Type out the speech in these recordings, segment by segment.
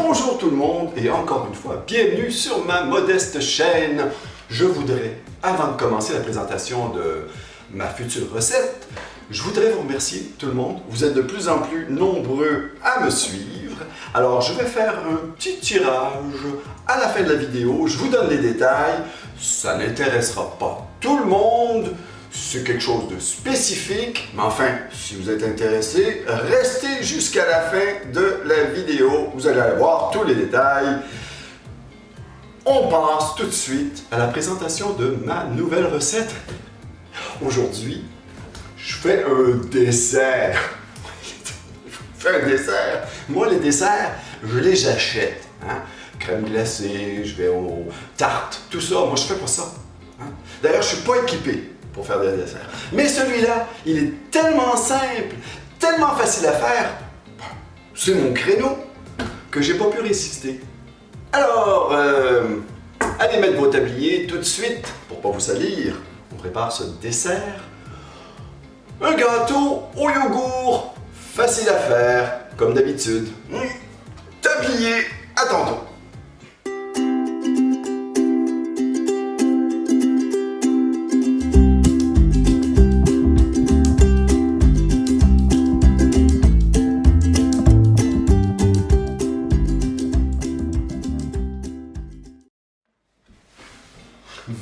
Bonjour tout le monde et encore une fois, bienvenue sur ma modeste chaîne. Je voudrais, avant de commencer la présentation de ma future recette, je voudrais vous remercier tout le monde. Vous êtes de plus en plus nombreux à me suivre. Alors je vais faire un petit tirage à la fin de la vidéo. Je vous donne les détails. Ça n'intéressera pas tout le monde. C'est quelque chose de spécifique, mais enfin, si vous êtes intéressé, restez jusqu'à la fin de la vidéo. Vous allez avoir tous les détails. On passe tout de suite à la présentation de ma nouvelle recette. Aujourd'hui, je fais un dessert. Je fais un dessert. Moi, les desserts, je les achète. Hein? Crème glacée, je vais aux tartes, tout ça. Moi, je fais pas ça. Hein? D'ailleurs, je suis pas équipé pour faire des desserts. Mais celui-là, il est tellement simple, tellement facile à faire, c'est mon créneau, que j'ai pas pu résister. Alors, allez mettre vos tabliers tout de suite, pour pas vous salir. On prépare ce dessert. Un gâteau au yogourt, facile à faire, comme d'habitude. Tablier, à tantôt.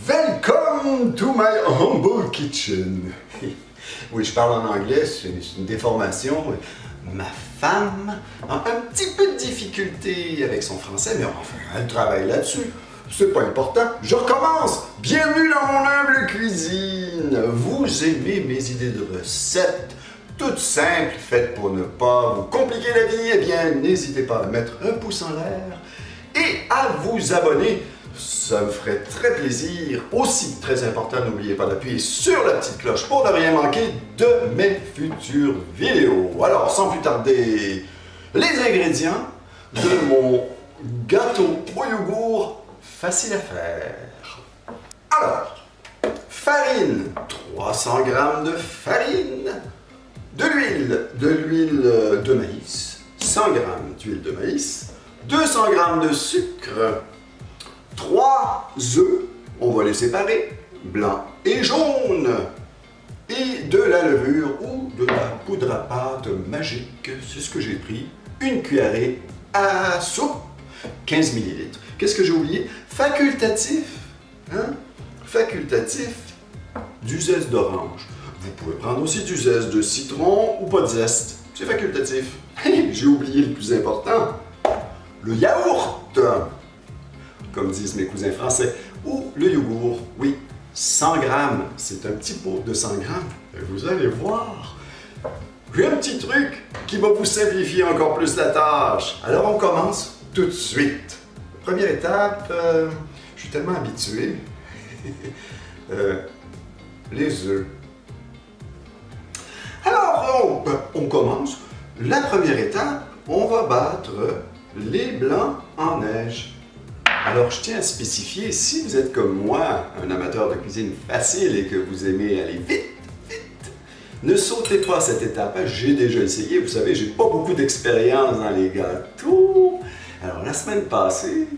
Welcome to my humble kitchen. Oui, je parle en anglais, c'est une déformation. Ma femme a un petit peu de difficulté avec son français, mais enfin, elle travaille là-dessus. C'est pas important. Je recommence. Bienvenue dans mon humble cuisine. Vous aimez mes idées de recettes toutes simples, faites pour ne pas vous compliquer la vie? Eh bien, n'hésitez pas à mettre un pouce en l'air et à vous abonner. Ça me ferait très plaisir. Aussi, très important, n'oubliez pas d'appuyer sur la petite cloche pour ne rien manquer de mes futures vidéos. Alors, sans plus tarder, les ingrédients de mon gâteau au yogourt facile à faire. Alors, farine, 300 g de farine, de l'huile de maïs, 100 g d'huile de maïs, 200 g de sucre, 3 œufs, on va les séparer, blanc et jaune, et de la levure ou de la poudre à pâte magique, c'est ce que j'ai pris, une cuillerée à soupe, 15 ml. Qu'est-ce que j'ai oublié? Facultatif, hein? Facultatif, du zeste d'orange. Vous pouvez prendre aussi du zeste de citron ou pas de zeste, c'est facultatif. J'ai oublié le plus important, le yaourt, comme disent mes cousins français, ou le yogourt, oui, 100 g, c'est un petit pot de 100 g. Et vous allez voir, j'ai un petit truc qui va vous simplifier encore plus la tâche. Alors on commence tout de suite. Première étape, je suis tellement habitué, les œufs. Alors on commence. La première étape, on va battre les blancs en neige. Alors, je tiens à spécifier, si vous êtes comme moi, un amateur de cuisine facile et que vous aimez aller vite, ne sautez pas cette étape. J'ai déjà essayé, vous savez, j'ai pas beaucoup d'expérience dans les gâteaux. Alors, la semaine passée,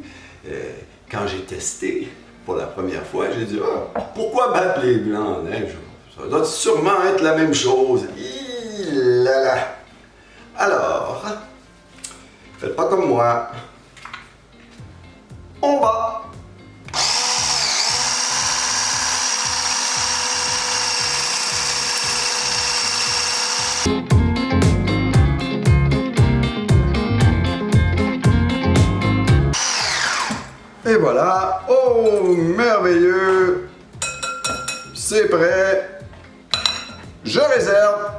quand j'ai testé pour la première fois, j'ai dit « pourquoi battre les blancs en neige? Ça doit sûrement être la même chose. » Alors, faites pas comme moi. On va. Et voilà. Oh, merveilleux. C'est prêt. Je réserve.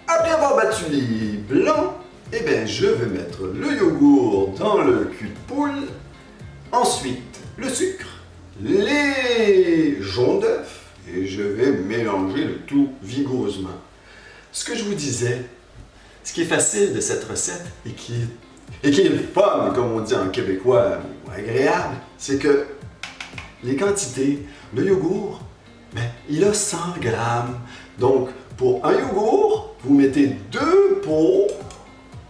Après avoir battu les blancs, eh bien, je vais mettre le yogourt dans le cul de poule, ensuite le sucre, les jaunes d'œufs, et je vais mélanger le tout vigoureusement. Ce que je vous disais, ce qui est facile de cette recette et qui est fun, comme on dit en québécois, ou agréable, c'est que les quantités, le yogourt, ben, il a 100 g. Donc, pour un yogourt, vous mettez 2 pots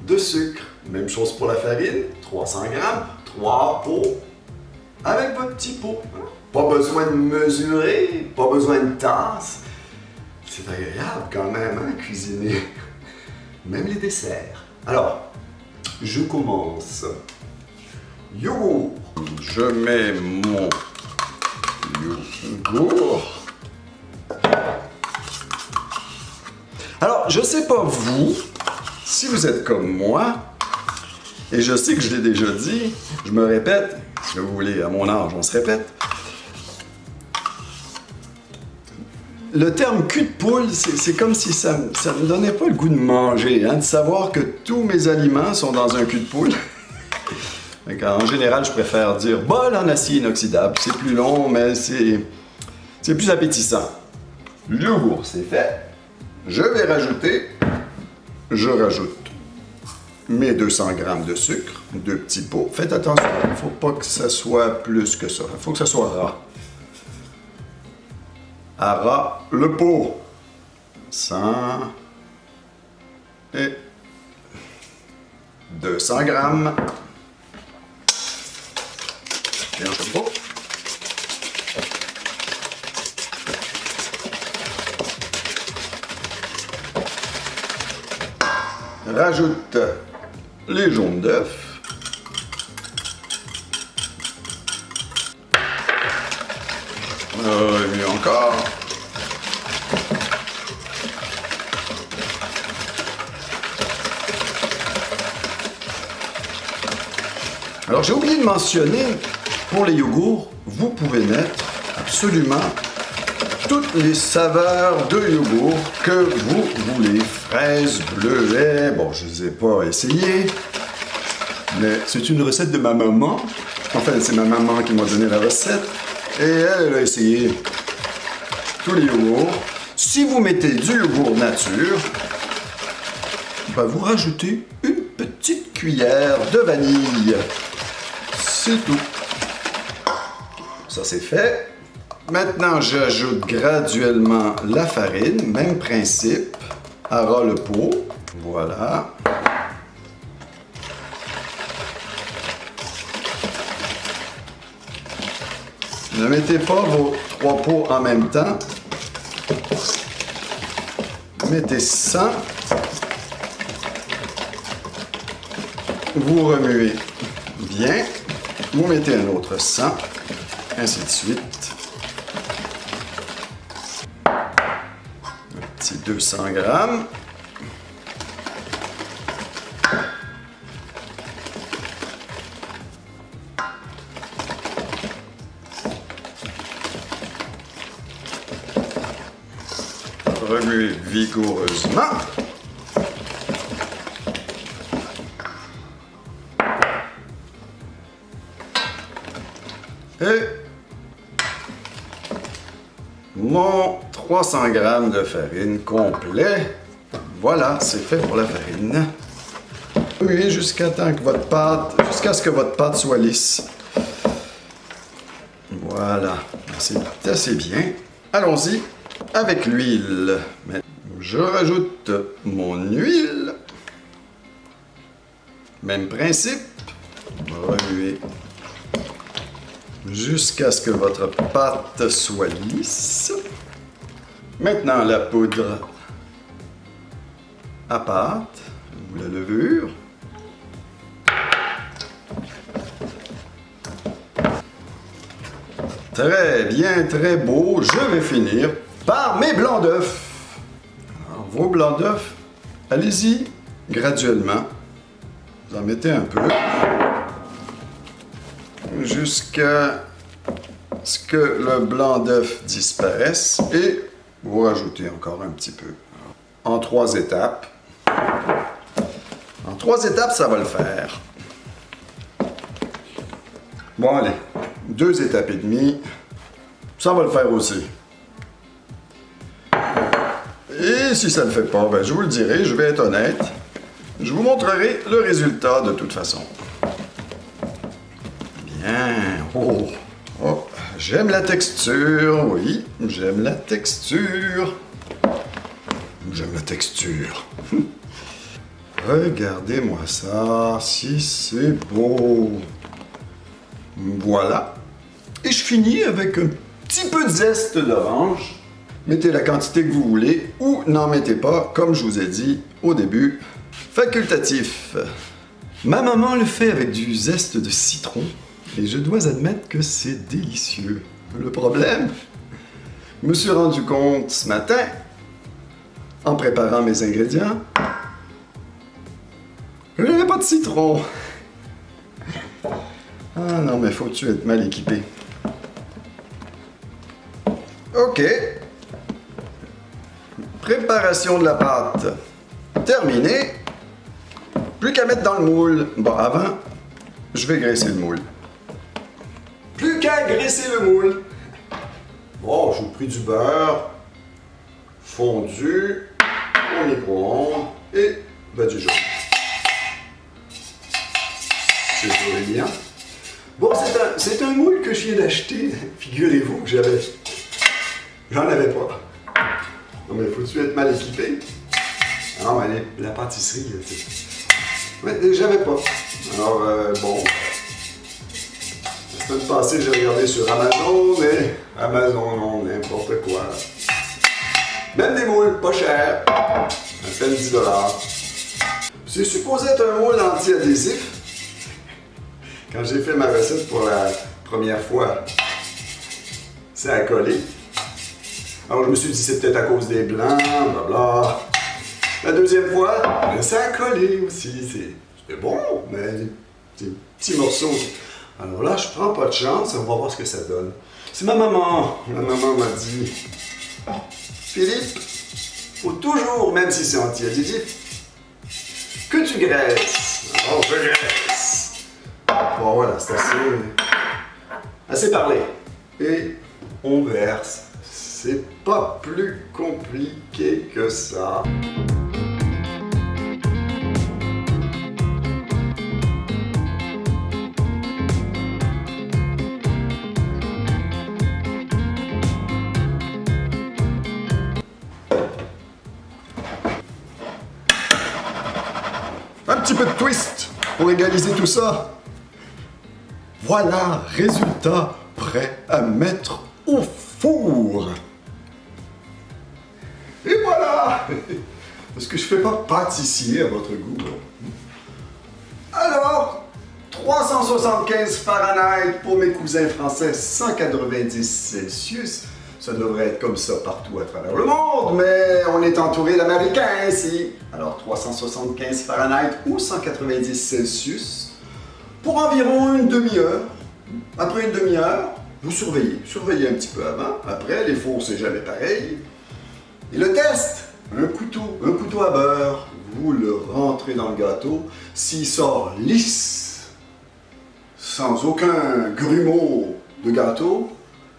de sucre. Même chose pour la farine, 300 grammes, 3 pots avec votre petit pot. Pas besoin de mesurer, pas besoin de tasse. C'est agréable quand même, hein, cuisiner. Même les desserts. Alors, je commence. Yogourt. Je mets mon yogourt. Alors, je sais pas vous, si vous êtes comme moi, et je sais que je l'ai déjà dit, je me répète, si vous voulez, à mon âge, on se répète. Le terme cul de poule, c'est comme si ça me donnait pas le goût de manger, hein, de savoir que tous mes aliments sont dans un cul de poule. En général, je préfère dire bol en acier inoxydable. C'est plus long, mais c'est plus appétissant. Le yogourt, c'est fait. Je rajoute mes 200 grammes de sucre, 2 petits pots. Faites attention, il ne faut pas que ça soit plus que ça. Il faut que ça soit ras. À ras, le pot. 100 et 200 grammes. Mélange le pot. Rajoute les jaunes d'œufs. Et encore. Alors j'ai oublié de mentionner, pour les yogourts, vous pouvez mettre absolument toutes les saveurs de yogourt que vous voulez. Fraises, bleuets, bon, je ne les ai pas essayées, mais c'est une recette de ma maman. Enfin, c'est ma maman qui m'a donné la recette, et elle a essayé tous les yogourts. Si vous mettez du yogourt nature, ben vous rajoutez une petite cuillère de vanille. C'est tout. Ça, c'est fait. Maintenant, j'ajoute graduellement la farine, même principe, à ras le pot. Voilà. Ne mettez pas vos 3 pots en même temps. Mettez 100. Vous remuez bien. Vous mettez un autre 100. Ainsi de suite. C'est 200 grammes. Remuez vigoureusement. Et mon 300 grammes de farine complet. Voilà, c'est fait pour la farine. Oui, jusqu'à ce que votre pâte soit lisse. Voilà, c'est assez bien. Allons-y avec l'huile. Je rajoute mon huile. Même principe. Remuez jusqu'à ce que votre pâte soit lisse. Maintenant, la poudre à pâte ou la levure. Très bien, très beau. Je vais finir par mes blancs d'œufs. Alors, vos blancs d'œufs, allez-y graduellement. Vous en mettez un peu. Jusqu'à ce que le blanc d'œuf disparaisse et vous rajoutez encore un petit peu. En 3 étapes. En 3 étapes, ça va le faire. Bon, allez, 2 étapes et demie, ça va le faire aussi. Et si ça ne le fait pas, ben, je vous le dirai, je vais être honnête. Je vous montrerai le résultat de toute façon. Bien. Oh, oh. J'aime la texture, oui, j'aime la texture. J'aime la texture. Regardez-moi ça, si c'est beau. Voilà. Et je finis avec un petit peu de zeste d'orange. Mettez la quantité que vous voulez ou n'en mettez pas, comme je vous ai dit au début. Facultatif. Ma maman le fait avec du zeste de citron et je dois admettre que c'est délicieux. Le problème, je me suis rendu compte ce matin, en préparant mes ingrédients, je n'avais pas de citron. Ah non, mais faut-tu être mal équipé? OK. Préparation de la pâte terminée. Plus qu'à mettre dans le moule. Bon, avant, je vais graisser le moule. Plus qu'à graisser le moule. Bon, j'ai pris du beurre fondu au micro-ondes et du jaune. C'est joli, hein? Bon, c'est un moule que je viens d'acheter. Figurez-vous que j'en avais pas. Non, mais faut-tu être mal équipé? Non, mais la pâtisserie, mais j'avais pas. Alors, bon. La semaine passée, j'ai regardé sur Amazon, mais Amazon, non, n'importe quoi. Même des moules, pas cher. À peine 10 $. C'est supposé être un moule anti-adhésif. Quand j'ai fait ma recette pour la première fois, ça a collé. Alors je me suis dit, c'est peut-être à cause des blancs, blabla. La deuxième fois, ça a collé aussi. C'est bon, mais des petits morceaux. Alors là, je prends pas de chance, on va voir ce que ça donne. C'est ma maman. Ma maman m'a dit, Philippe, faut toujours, même si c'est anti-adhésif, que tu graisses. Alors je graisse. Bon voilà, c'est assez parlé. Et on verse. C'est pas plus compliqué que ça. Un petit peu de twist pour égaliser tout ça. Voilà, résultat prêt à mettre au four. Et voilà! Est-ce que je fais pas pâtissier à votre goût? Alors, 375 Fahrenheit pour mes cousins français, 190 Celsius. Ça devrait être comme ça partout à travers le monde, mais on est entouré d'Américains ici. Alors 375 Fahrenheit ou 190 Celsius pour environ une demi-heure. Après une demi-heure, vous surveillez un petit peu avant. Après, les fours, c'est jamais pareil. Et le test, un couteau à beurre, vous le rentrez dans le gâteau. S'il sort lisse, sans aucun grumeau de gâteau,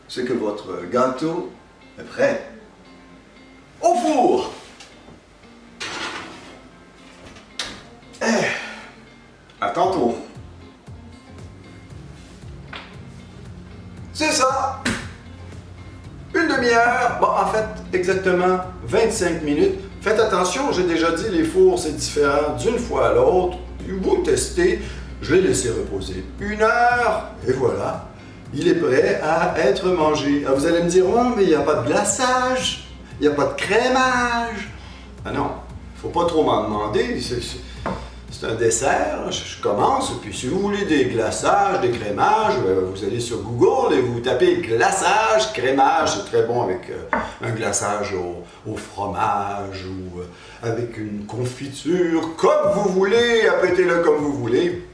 c'est que votre gâteau est prêt. Au four! À tantôt. C'est ça! Une demi-heure, bon, en fait, exactement 25 minutes. Faites attention, j'ai déjà dit, les fours, c'est différent d'une fois à l'autre. Vous testez, je l'ai laissé reposer 1 heure, et voilà, il est prêt à être mangé. Ah, vous allez me dire, oh, mais il n'y a pas de glaçage, il n'y a pas de crémage. Ah non, il ne faut pas trop m'en demander. C'est un dessert, je commence, puis si vous voulez des glaçages, des crémages, vous allez sur Google et vous tapez glaçage, crémage, c'est très bon avec un glaçage au fromage ou avec une confiture, comme vous voulez, apprêtez-le comme vous voulez.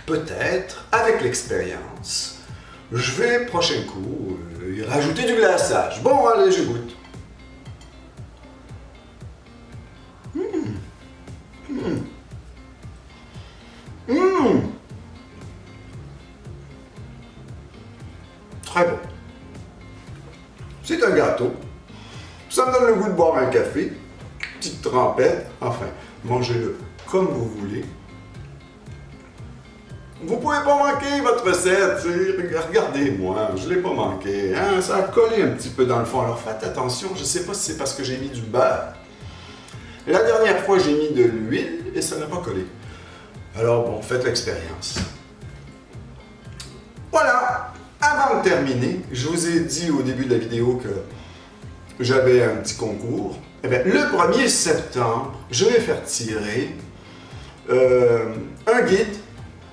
Peut-être, avec l'expérience, je vais, prochain coup, y rajouter du glaçage. Bon, allez, je goûte. Très bon. C'est un gâteau. Ça me donne le goût de boire un café. Petite trempette. Enfin, mangez-le comme vous voulez. Vous pouvez pas manquer votre recette. Regardez-moi, je l'ai pas manqué. Hein? Ça a collé un petit peu dans le fond. Alors faites attention. Je sais pas si c'est parce que j'ai mis du beurre. La dernière fois, j'ai mis de l'huile. et ça n'a pas collé. Alors bon, faites l'expérience. Voilà! Avant de terminer, je vous ai dit au début de la vidéo que j'avais un petit concours. Eh bien, le 1er septembre, je vais faire tirer un guide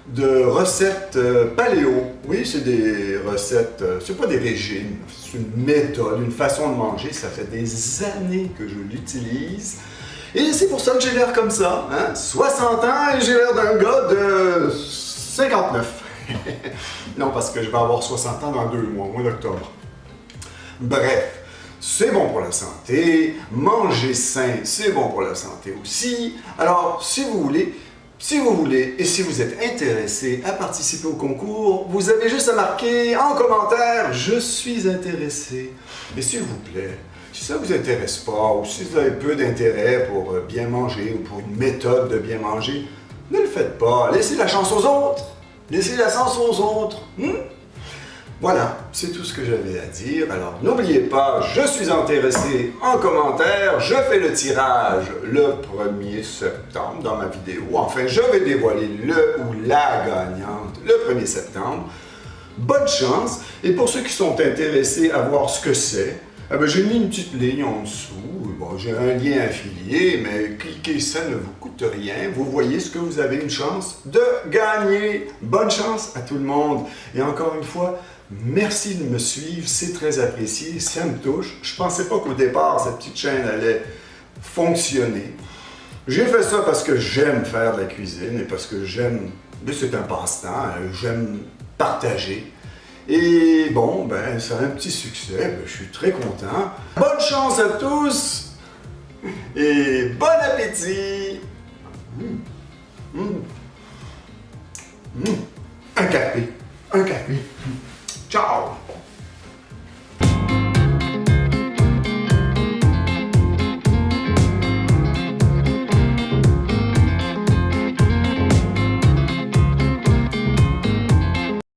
de recettes paléo. Oui, c'est des recettes, c'est pas des régimes, c'est une méthode, une façon de manger. Ça fait des années que je l'utilise. Et c'est pour ça que j'ai l'air comme ça, hein? 60 ans et j'ai l'air d'un gars de 59. Non, parce que je vais avoir 60 ans dans 2 mois, au mois d'octobre. Bref, c'est bon pour la santé, manger sain, c'est bon pour la santé aussi. Alors, si vous voulez et si vous êtes intéressé à participer au concours, vous avez juste à marquer en commentaire « Je suis intéressé ». Et s'il vous plaît, si ça ne vous intéresse pas ou si vous avez peu d'intérêt pour bien manger ou pour une méthode de bien manger, ne le faites pas. Laissez la chance aux autres. Laissez la chance aux autres. Voilà, c'est tout ce que j'avais à dire. Alors, n'oubliez pas, je suis intéressé en commentaire. Je fais le tirage le 1er septembre dans ma vidéo. Enfin, je vais dévoiler le ou la gagnante le 1er septembre. Bonne chance. Et pour ceux qui sont intéressés à voir ce que c'est, eh bien, j'ai mis une petite ligne en dessous. Bon, j'ai un lien affilié, mais cliquez, ça ne vous coûte rien. Vous voyez ce que vous avez une chance de gagner. Bonne chance à tout le monde. Et encore une fois, merci de me suivre, c'est très apprécié, ça me touche. Je ne pensais pas qu'au départ, cette petite chaîne allait fonctionner. J'ai fait ça parce que j'aime faire de la cuisine et parce que j'aime, c'est un passe-temps, j'aime partager. Et bon, ben, ça a un petit succès, ben, je suis très content. Bonne chance à tous et bon appétit! Un café, un café. Ciao!